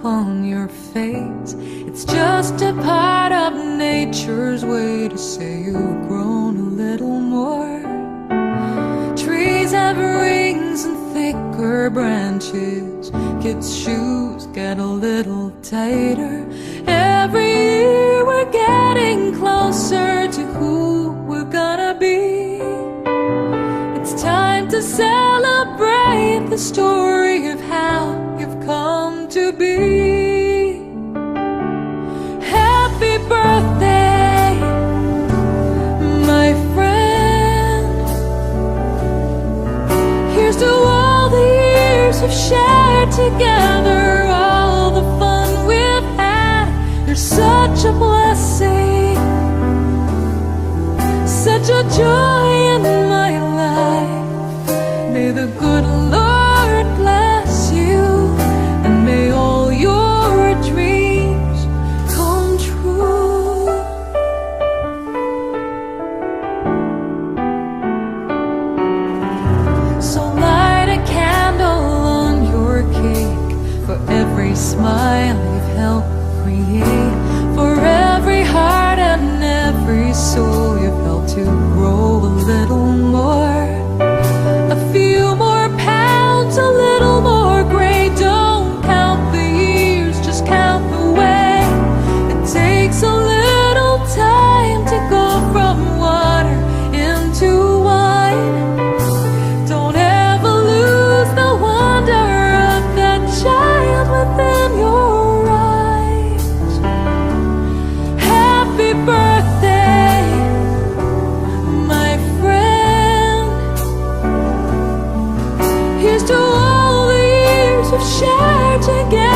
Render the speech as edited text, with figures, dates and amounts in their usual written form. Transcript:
on your face. It's just a part of nature's way to say you've grown a little more. Trees have rings and thicker branches. Kids' shoes get a little tighter. Every year we're getting closer to who we're gonna be. It's time to celebrate the story of how you've come to be. Happy birthday, my friend. Here's to all the years we've shared together, all the fun we've had. You're such a blessing, such a joy in my life. May the good Lord bless you, and may all your dreams come true. So light a candle on your cake for every smile you've helped create, for every heart and every soul you've helped to grow a little more. A few more pounds, a little more gray. Don't count the years, just count the way. It takes a little time to go from water into wine. Don't ever lose the wonder of that child within your eyes. Happy birthday, my friend. Here's to all the years we've shared together.